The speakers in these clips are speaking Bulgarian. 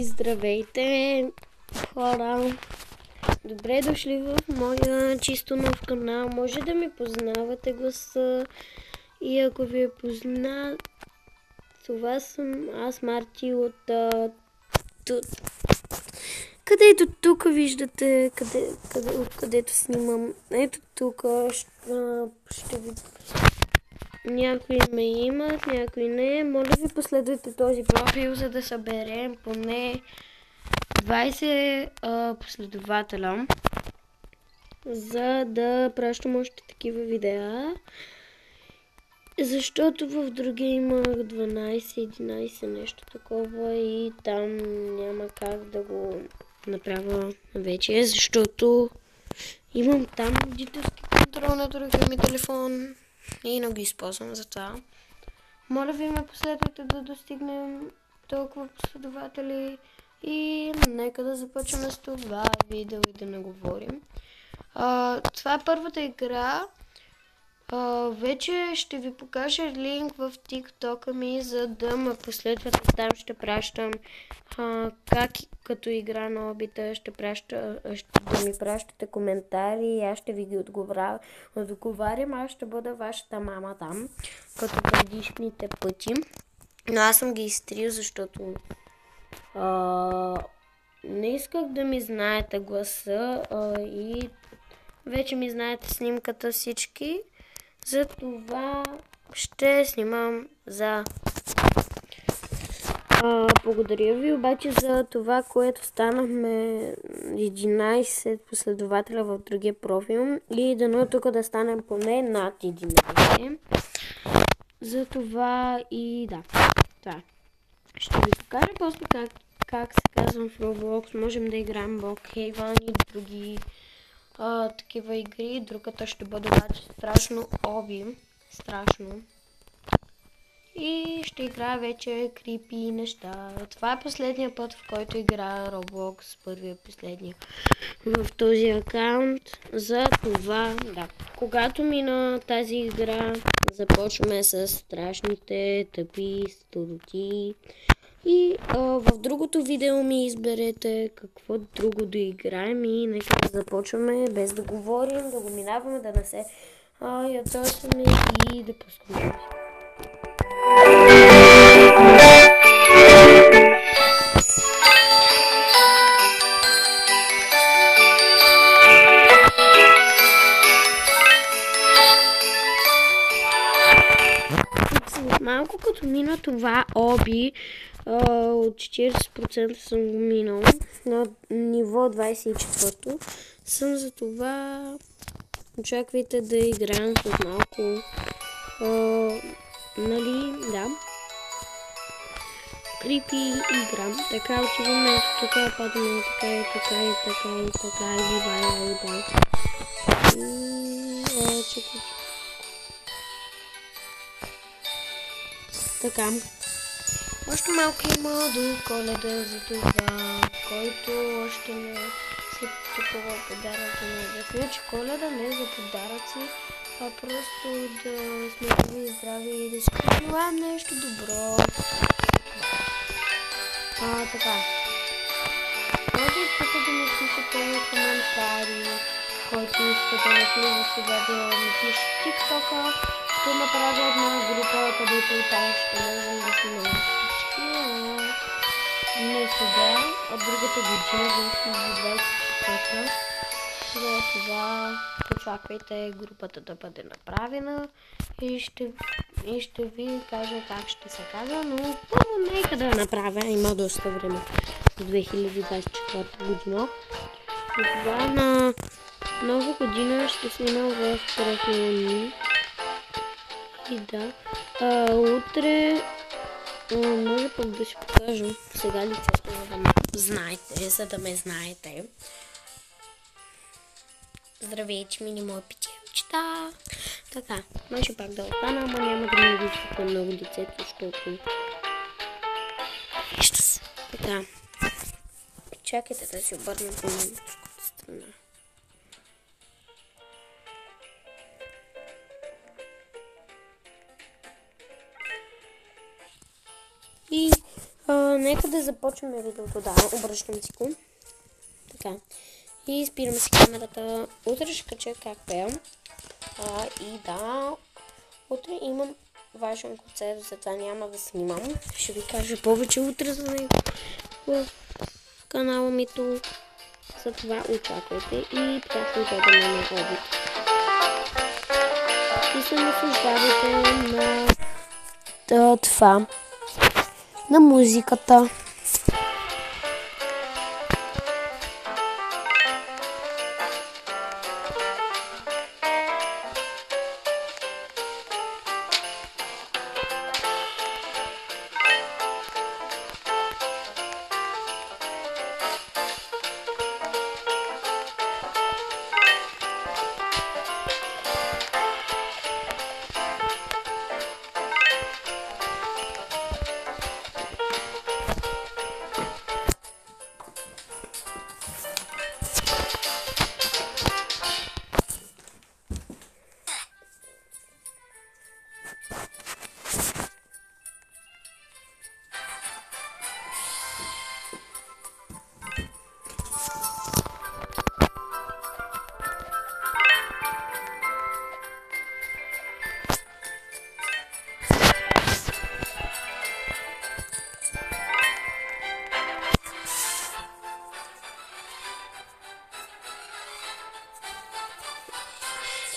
Здравейте, хора! Добре дошли в моя чисто нов канал. Може да ми познавате гласа и ако ви е познат, това съм аз, Марти, от където тук виждате, откъдето снимам. Ето тук ще ви... Някои ме имат, някои не. Моля ви последвайте този профил, за да съберем поне 20 последователя, за да пращам още такива видеа. Защото в други имах 12-11 нещо такова и там няма как да го направя вече, защото имам там родителски контрол на другия ми телефон и не го използвам за това. Моля ви ме последвайте да достигнем толкова последователи и нека да започваме с това видео и да не говорим. Това е първата игра. Вече ще ви покажа линк в TikTok ми, за да ме последвате. Там ще пращам как като игра на обита да ми пращате коментари и аз ще ви ги отговарям. Аз ще бъда вашата мама там, като предишните пъти. Но аз съм ги изтрил, защото не исках да ми знаете гласа и вече ми знаете снимката всички. Затова ще снимам за... Благодаря ви обаче за това, което станахме 11 последователя в другия профил и дано тук да станем поне над 11. Затова и да, това. Ще ви покажа после как се казвам в Roblox. Можем да играем Blockhaven и други такива игри. Другата ще бъде обаче страшно оби. Страшно. И ще играя вече крипи неща. Това е последния път, в който играя Roblox. Първия последния в този акаунт. За това, да. Когато мина тази игра, започваме с страшните тъпи студоти. И в другото видео ми изберете какво друго да играем и нека да започваме без да говорим, да го минаваме, да не се ядосаме и да пускаме. Малко като мина това оби, от 40% съм го минал, на ниво 24-то съм, за това очаквайте да играем с малко, нали, да, крипи игра. Така отиваме тук, падаме така и така и така и така и бай. Чакай. Така. Още малко има до Коледа, за това, който още не си купува подаръци. Не значи Коледа не е за подаръци, а просто да сме живи и здрави и да си пожелаем нещо добро. Така. Може тук да ми пишете коментари, който иска да напише сега да ми пише в TikTok-а. Ще направя една група, където там ще можем да снимаме всички. Не сега, а другата година, 2024. За това очаквайте групата да бъде направена и ще ви кажа как ще се казва, но първо нека да я направя, има доста време до 2024 година. И това на нова година ще снимам в профила ми. И да, утре може пък да си покажа сега лицето, за да ме знаете. Здравейте, мини мои печелчета. Така, може пак да остана, ама няма да ми виждате много лицето, защото... Вижте се. Така. Чакайте да си обърна по другата страна. И Нека да започнем видеото, да, обръщам си го. Така. И спирам си камерата. Утре ще кача как пея. И да, утре имам важен концерт, затова няма да снимам. Ще ви кажа повече утре за него в канала ми тук. Затова очаквайте и приятелите да ме водите. И се наслаждавайте на това, на музиката.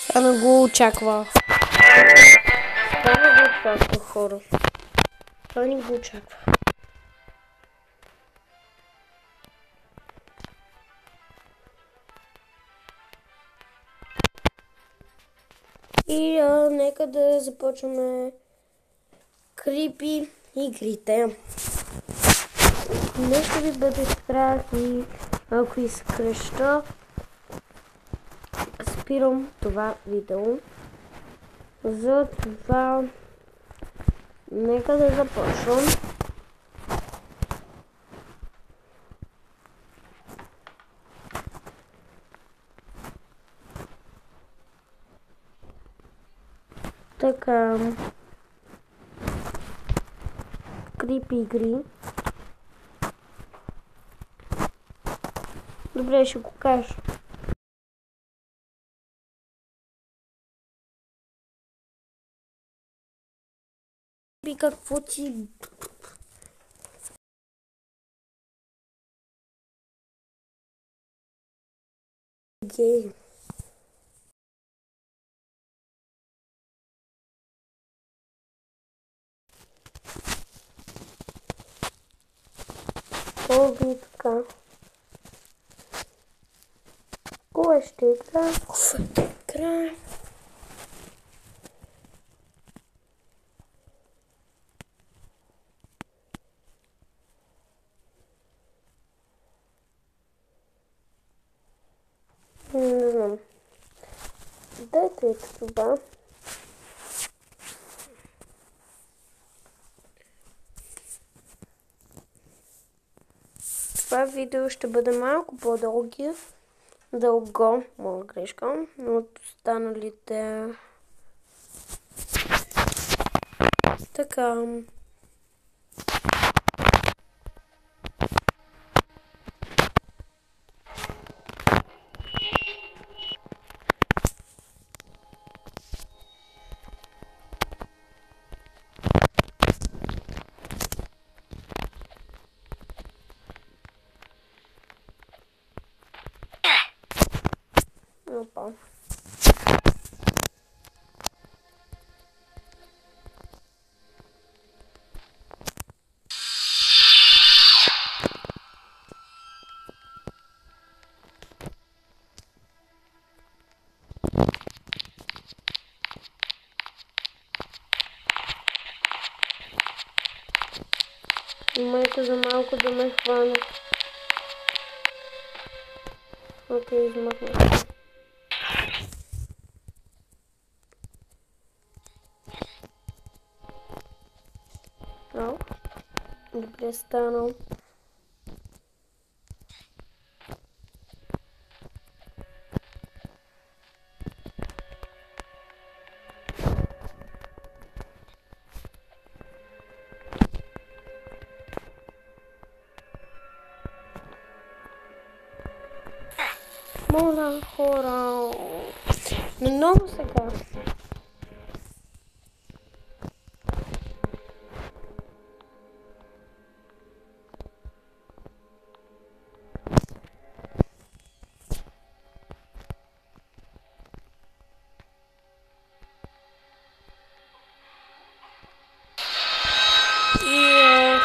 Това не го очаквах. Това не го очаквах, хора. Това не го очаквах. И нека да започваме крипи игрите. Не ще ви бъде страх и ако изкреща, спирам това видео. Затова нека да започвам. Така, крипи игри. Добре, ще го кажа. И какво ти... Гей. Огни така. Кой ще игра? Край. Не знам. Дайте ето това. Това видео ще бъде малко по-дълго, моя грешка, но от останалите. Така. Опа. Майка за малко да ме хване. Окей, измахнах. Добре станал. Моля, хора. Много сега.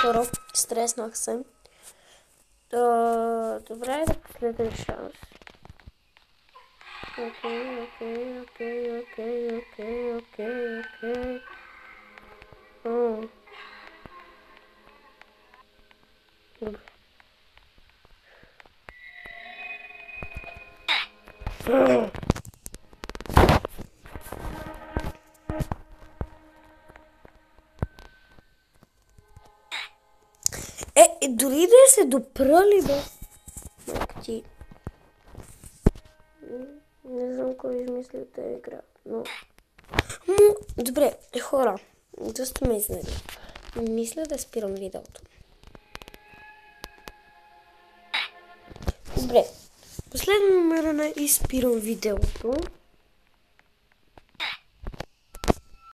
Хора, стреснах се. Добре, да последен шанс. Окей. Добре. Дори да се допрали, бе. Ти. Не знам кой измисли тази игра, но... Добре, хора, доста ме изненади. Мисля да спирам видеото. Добре, последно намерена и спирам видеото.